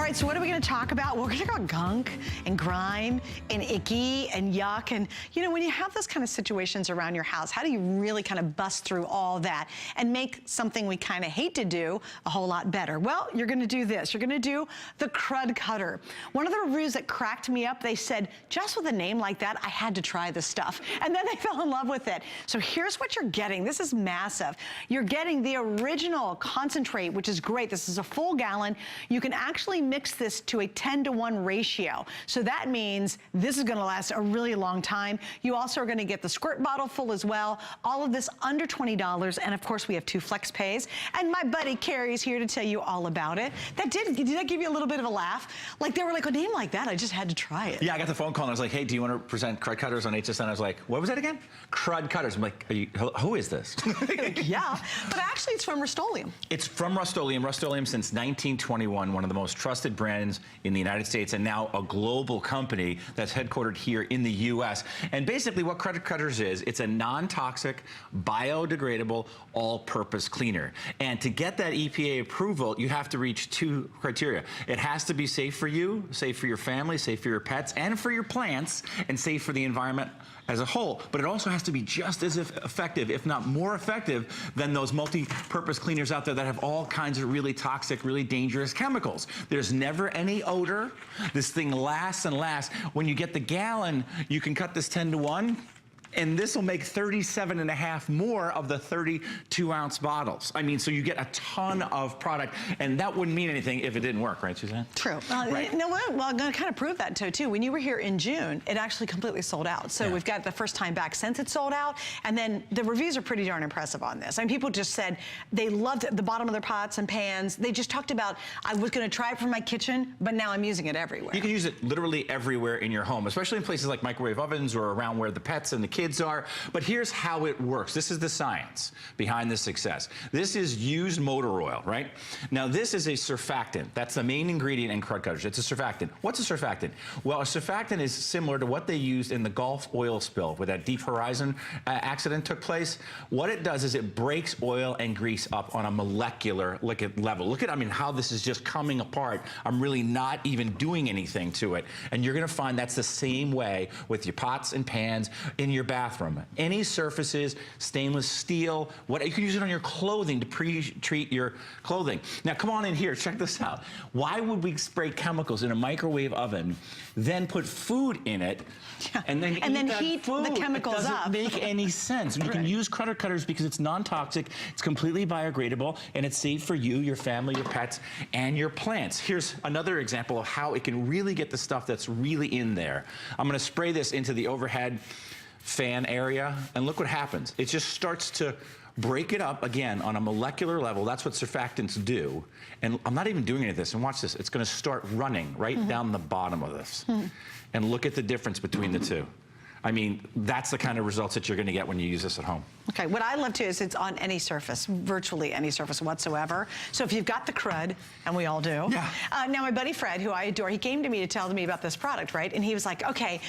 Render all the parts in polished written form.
right, so what are we gonna talk about? We're gonna talk about gunk and grime and icky and yuck. And you know, when you have those kind of situations around your house, how do you really kind of bust through all that and make something we kind of hate to do a whole lot better? Well, you're gonna do this. You're gonna do the Krud Kutter. One of the reviews that cracked me up, they said, just with a name like that, I had to try this stuff. And then they fell in love with it. So here's what you're getting. This is massive. You're getting the original concentrate, which is great. This is a full gallon. You can actually mix this to a 10-to-1 ratio. So that means this is gonna last a really long time. You also are gonna get the squirt bottle full as well. All of this under $20. And of course, we have 2 flex pays. And my buddy Carrie's here to tell you all about it. Did that give you a little bit of a laugh? Like they were like, a name like that, I just had to try it. Yeah, I got the phone call and I was like, hey, do you want to present Krud Kutters on Hsnhd? I was like, what was that again? Krud Kutters. I'm like, who is this? Yeah, but actually it's from Rust-Oleum. It's from Rust-Oleum. Rust-Oleum since 1921, one of the most trusted brands in the United States, and now a global company that's headquartered here in the US. And basically what Krud Kutters is, it's a non-toxic, biodegradable, all-purpose cleaner. And to get that EPA approval, you have to reach 2 criteria. It has to be safe for you, safe for your family, safe for your pets, and for your plants, and safe for the environment as a whole. But it also has to be just as effective, if not more effective, than those multi-purpose cleaners out there that have all kinds of really toxic, really dangerous chemicals. There's never any odor. This thing lasts and lasts. When you get the gallon, you can cut this 10-to-1. And this will make 37 and a half more of the 32-ounce bottles. I mean, so you get a ton of product, and that wouldn't mean anything if it didn't work, right, Suzanne? True. Right. You know what? Well, I'm going to kind of prove that too. When you were here in June, it actually completely sold out. So we've got the first time back since it sold out, and then the reviews are pretty darn impressive on this. I mean, people just said they loved the bottom of their pots and pans. They just talked about, I was going to try it for my kitchen, but now I'm using it everywhere. You can use it literally everywhere in your home, especially in places like microwave ovens or around where the pets and the kids are. But here's how it works. This is the science behind the success. This is used motor oil, right? Now this is a surfactant. That's the main ingredient in Krud Kutters. It's a surfactant. What's a surfactant? Well, a surfactant is similar to what they used in the Gulf oil spill where that Deep Horizon accident took place. What it does is it breaks oil and grease up on a molecular level. Look at, I mean, how this is just coming apart. I'm really not even doing anything to it. And you're gonna find that's the same way with your pots and pans in your bathroom. Any surfaces, stainless steel, you can use it on your clothing to pre-treat your clothing. Now come on in here, check this out. Why would we spray chemicals in a microwave oven, then put food in it, and then heat the chemicals up? It doesn't make any sense. You can use Krud Kutters because it's non-toxic, it's completely biodegradable, and it's safe for you, your family, your pets, and your plants. Here's another example of how it can really get the stuff that's really in there. I'm gonna spray this into the overhead fan area, and look what happens. It just starts to break it up again on a molecular level. That's what surfactants do. And I'm not even doing any of this, and watch this. It's gonna start running right down the bottom of this. And look at the difference between the two. I mean, that's the kind of results that you're gonna get when you use this at home. Okay, what I love too is it's on any surface, virtually any surface whatsoever. So if you've got the crud, and we all do. Yeah. Now my buddy Fred, who I adore, he came to me to tell me about this product, right? And he was like, okay,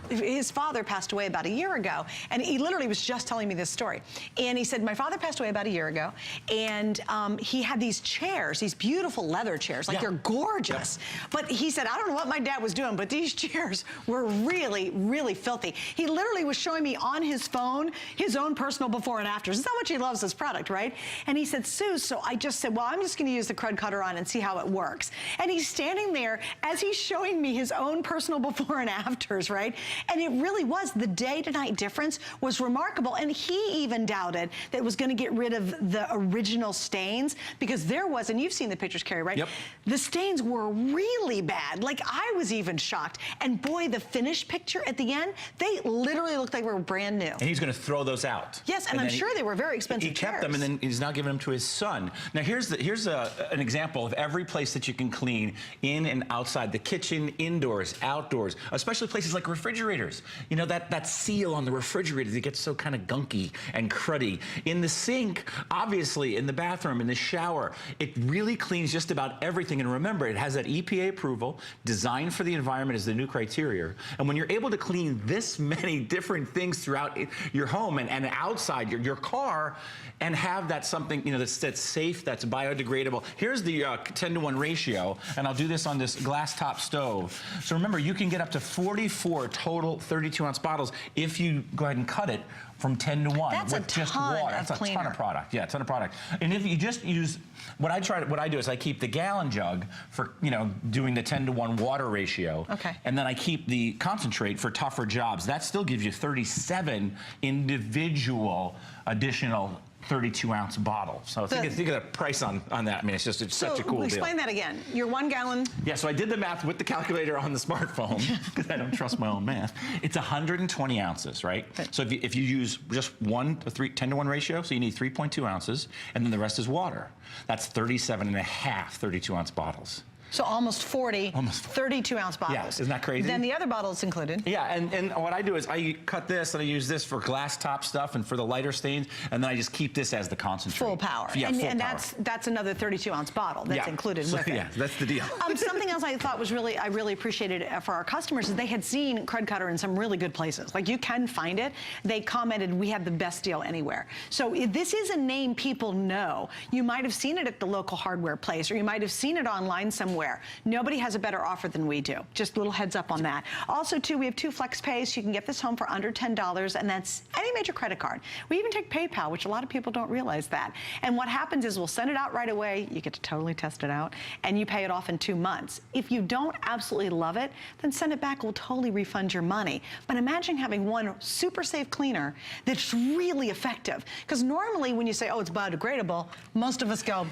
his father passed away about a year ago, and he literally was just telling me this story. And he said, my father passed away about a year ago, and he had these chairs, these beautiful leather chairs, like they're gorgeous. But he said, I don't know what my dad was doing, but these chairs were really, really filthy. He literally was showing me on his phone his own personal before and afters. That's how much he loves this product, right? And he said, Sue, so I just said, well, I'm just gonna use the Krud Kutter on and see how it works. And he's standing there as he's showing me his own personal before and afters, right? And it really was, the day to night difference was remarkable. And he even doubted that it was gonna get rid of the original stains, because there was, and you've seen the pictures, Carrie, right? Yep. The stains were really bad. Like I was even shocked. And boy, the finished picture at the end, they literally looked like they were brand new. And he's gonna throw those out. Yes, and I'm sure they were very expensive chairs. He kept them, and then he's now giving them to his son. Now here's an example of every place that you can clean in and outside the kitchen, indoors, outdoors, especially places like refrigerators. You know, that seal on the refrigerator that gets so kind of gunky and cruddy. In the sink, obviously, in the bathroom, in the shower, it really cleans just about everything. And remember, it has that EPA approval, designed for the environment as the new criteria. And when you're able to clean this many different things throughout your home and outside your car, and have that something, you know, that's safe, that's biodegradable. Here's the 10-to-1 ratio, and I'll do this on this glass top stove. So remember, you can get up to 44 total 32-ounce bottles if you go ahead and cut it from 10 to 1 That's with just water. That's a ton of product. Yeah, a ton of product. And if you just use, what I do is I keep the gallon jug for, you know, doing the 10-to-1 water ratio. Okay. And then I keep the concentrate for tougher jobs. That still gives you 37 individual additional 32-ounce bottle. So think of the price on that. I mean, it's such a cool deal. Explain that again. Your 1 gallon. Yeah, so I did the math with the calculator on the smartphone because I don't trust my own math. It's 120 ounces, right? Okay. So if you use just 10-to-1 ratio, so you need 3.2 ounces, and then the rest is water. That's 37 and a half 32-ounce bottles. So almost 40, 32-ounce bottles. Yeah, isn't that crazy? Then the other bottles included. Yeah, and what I do is I cut this and I use this for glass top stuff and for the lighter stains, and then I just keep this as the concentrate. Full power. Yeah, and that's another 32-ounce bottle that's included with it. Yeah, that's the deal. Something else I thought was I really appreciated for our customers is they had seen Krud Kutter in some really good places. Like, you can find it. They commented, we have the best deal anywhere. So this is a name people know. You might have seen it at the local hardware place, or you might have seen it online somewhere. Nobody has a better offer than we do. Just a little heads up on that. Also, too, we have 2 flex pays. You can get this home for under $10, and that's any major credit card. We even take PayPal, which a lot of people don't realize that. And what happens is we'll send it out right away. You get to totally test it out, and you pay it off in 2 months. If you don't absolutely love it, then send it back. We'll totally refund your money. But imagine having one super safe cleaner that's really effective. Because normally when you say, oh, it's biodegradable, most of us go,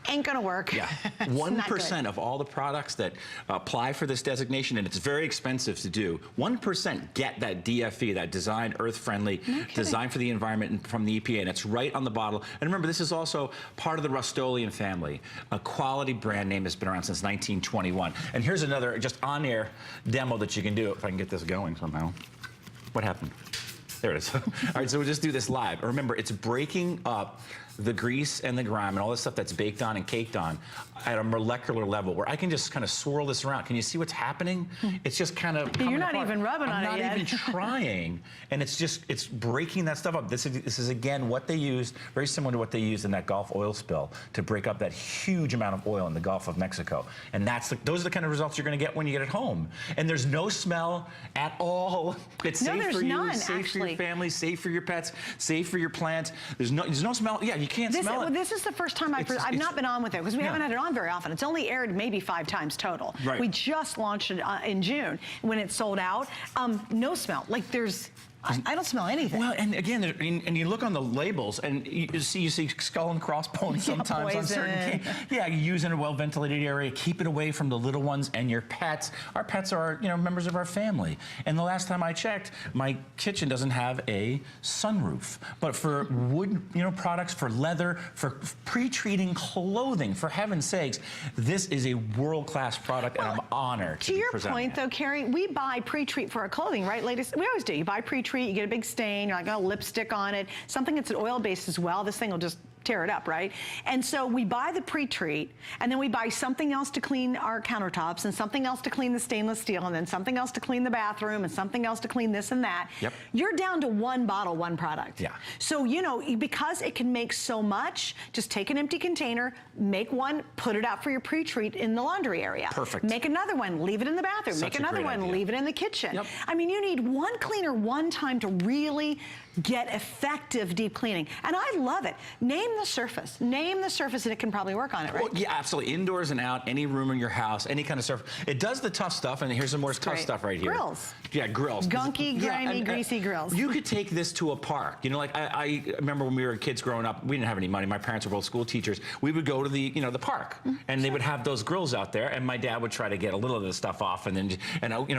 ain't gonna work. Yeah, 1% of all the products that apply for this designation, and it's very expensive to do, 1% get that DFE, that designed earth-friendly, designed for the environment from the EPA, and it's right on the bottle. And remember, this is also part of the Rust-Oleum family. A quality brand name has been around since 1921. And here's another just on-air demo that you can do, if I can get this going somehow. What happened? There it is. All right, so we'll just do this live. Remember, it's breaking up the grease and the grime and all the stuff that's baked on and caked on at a molecular level where I can just kind of swirl this around. Can you see what's happening? It's just kind of You're not even rubbing on it yet. I'm not even trying. And it's breaking that stuff up. This is again what they used, very similar to what they used in that Gulf oil spill to break up that huge amount of oil in the Gulf of Mexico. And those are the kind of results you're going to get when you get it home. And there's no smell at all. It's safe for you, safe for your family, safe for your pets, safe for your plants. There's no smell. Yeah, you can't smell it. This is the first time I've not been on with it because we haven't had it on very often. It's only aired maybe 5 times total. Right. We just launched it in June when it sold out. No smell. Like I don't smell anything. Well, and again, and you look on the labels, and you see skull and crossbones sometimes on certain. Yeah, you use in a well-ventilated area. Keep it away from the little ones and your pets. Our pets are, members of our family. And the last time I checked, my kitchen doesn't have a sunroof. But for wood, products, for leather, for pre-treating clothing, for heaven's sakes, this is a world-class product, and I'm honored to be presenting point, though, Carrie, we buy pre-treat for our clothing, right, ladies? We always do. You buy pre-treat. You get a big stain, you're like, oh, lipstick on it, something that's oil-based as well. This thing will just tear it up, right? And so we buy the pre-treat, and then we buy something else to clean our countertops, and something else to clean the stainless steel, and then something else to clean the bathroom, and something else to clean this and that. Yep. You're down to 1 bottle, 1 product. Yeah. So, because it can make so much, just take an empty container, make one, put it out for your pre-treat in the laundry area. Perfect. Make another one, leave it in the bathroom. Such make another one, idea. leave it in the kitchen. Yep. I mean, you need 1 cleaner 1 time to really get effective deep cleaning. And I love it. Name the surface. Name the surface, and it can probably work on it, right? Well, yeah, absolutely. Indoors and out, any room in your house, any kind of surface. It does the tough stuff, and here's some more tough stuff right here. Grills. Yeah, grills. Gunky, grimy, greasy grills. You could take this to a park. Like I remember when we were kids growing up, we didn't have any money. My parents were both school teachers. We would go to the, the park, and they would have those grills out there, and my dad would try to get a little of the stuff off, and then,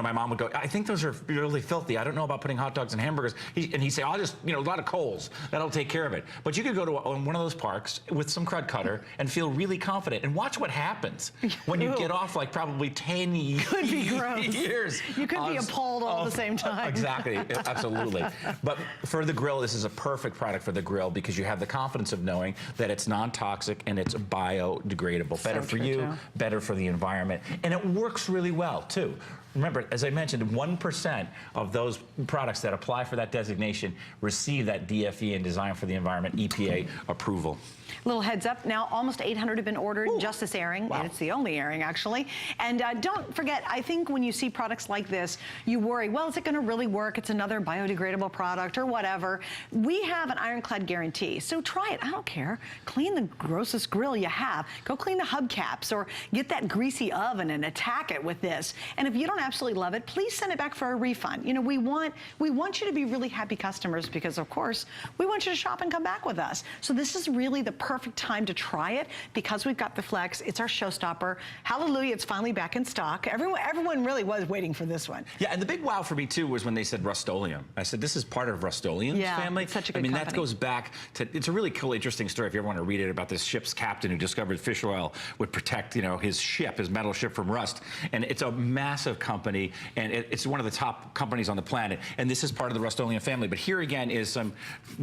my mom would go, I think those are really filthy. I don't know about putting hot dogs and hamburgers. And he'd say, I'll of, a lot of coals. That'll take care of it. But you could go to one of those parks with some Krud Kutter and feel really confident. And watch what happens when you get off like probably 10 Could be gross. years. You could be appalled all at the same time. Exactly, absolutely. But for the grill, this is a perfect product for the grill because you have the confidence of knowing that it's non-toxic and it's biodegradable. Better for you, better for the environment. And it works really well, too. Remember, as I mentioned, 1% of those products that apply for that designation receive that DFE and Design for the Environment EPA approval. Little heads up, now almost 800 have been ordered just this airing, and it's the only airing actually. And don't forget, I think when you see products like this, you worry, well, is it gonna really work? It's another biodegradable product or whatever. We have an ironclad guarantee, so try it, I don't care. Clean the grossest grill you have. Go clean the hubcaps or get that greasy oven and attack it with this. And if you don't absolutely love it, please send it back for a refund. You know, we want you to be really happy customers because of course, we want you to shop and come back with us. So this is really the perfect time to try it because we've got the Flex. It's our showstopper. Hallelujah, it's finally back in stock. Everyone really was waiting for this one. Yeah, and the big wow for me too was when they said Rust-Oleum. I said, this is part of Rust-Oleum's family. It's such a good company. that goes back to, it's a really cool, interesting story if you ever want to read it about this ship's captain who discovered fish oil would protect, his ship, his metal ship from rust. And it's a massive company and it's one of the top companies on the planet. And this is part of the Rust-Oleum family. But here again is some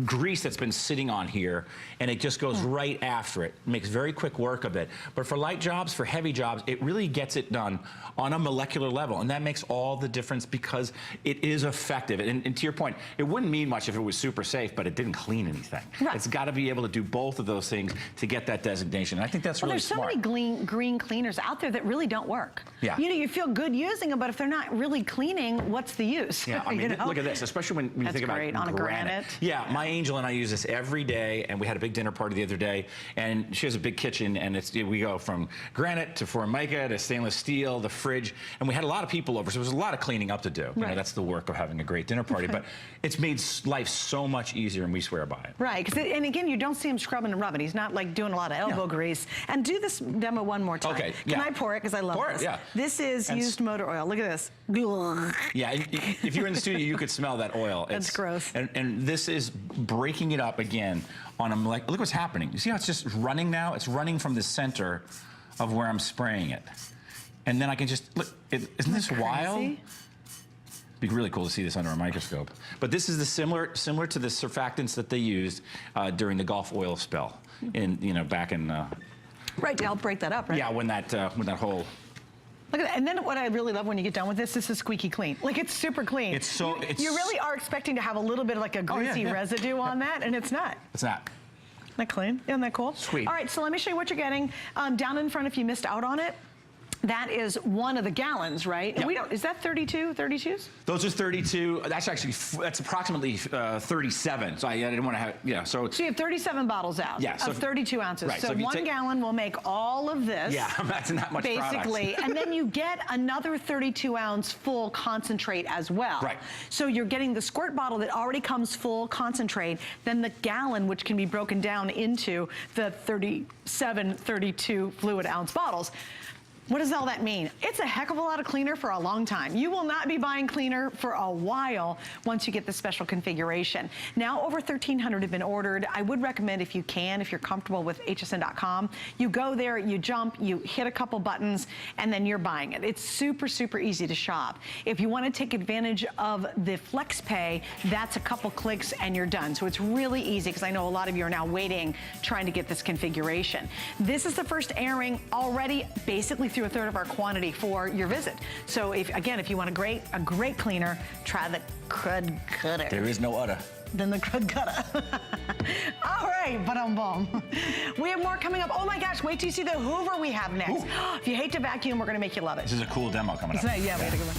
grease that's been sitting on here and it just goes right after it. Makes very quick work of it. But for light jobs, for heavy jobs, it really gets it done on a molecular level. And that makes all the difference because it is effective. And to your point, it wouldn't mean much if it was super safe, but it didn't clean anything. Right. It's got to be able to do both of those things to get that designation. And I think that's really smart. There's so many green cleaners out there that really don't work. Yeah. You feel good using them, but if they're not really cleaning, what's the use? Yeah, I mean, look at this, especially when you think about on a granite. Yeah, my angel and I use this every day, and we had a big dinner party the other day, and she has a big kitchen, and we go from granite to Formica to stainless steel, the fridge, and we had a lot of people over, so there was a lot of cleaning up to do. You know, that's the work of having a great dinner party, but it's made life so much easier, and we swear by it. Right, and again, you don't see him scrubbing and rubbing. He's not like doing a lot of elbow grease. And do this demo one more time. Okay, Can I pour it? Because I love this. Yeah. This is used motor oil. Look at this. Yeah, if you're in the studio, you could smell that oil. That's gross. And this is breaking it up again on a look what's happening. You see how it's just running now? It's running from the center of where I'm spraying it. And then I can just, look, isn't this wild? It'd be really cool to see this under a microscope. But this is similar to the surfactants that they used during the Gulf oil spill back in... right, to help break that up, right? Yeah, when that whole... Look at that. And then what I really love when you get done with this is squeaky clean. Like, it's super clean. You really are expecting to have a little bit of like a greasy residue on that, and it's not. It's not. Isn't that clean? Isn't that cool? Sweet. All right, so let me show you what you're getting. Down in front, if you missed out on it, that is one of the gallons, right? Yep. We don't, is that 32s? Those are 32. That's approximately 37. So I didn't want to have, so you have 37 bottles out of 32 ounces. Right, so 1 gallon will make all of this. Yeah, that's not much basically. And then you get another 32-ounce full concentrate as well. Right. So you're getting the squirt bottle that already comes full concentrate, then the gallon, which can be broken down into the 37, 32 fluid ounce bottles. What does all that mean? It's a heck of a lot of cleaner for a long time. You will not be buying cleaner for a while once you get the special configuration. Now over 1,300 have been ordered. I would recommend if you can, if you're comfortable with hsn.com, you go there, you jump, you hit a couple buttons, and then you're buying it. It's super, super easy to shop. If you want to take advantage of the Flex Pay, that's a couple clicks and you're done. So it's really easy because I know a lot of you are now waiting, trying to get this configuration. This is the first airing already, basically through a third of our quantity for your visit. So if you want a great cleaner, try the Krud Kutter. There is no other. Than the Krud Kutter. All right, ba-dum-bum. We have more coming up. Oh my gosh, wait till you see the Hoover we have next. If you hate to vacuum, we're gonna make you love it. This is a cool demo coming up. Yeah, we had a good one.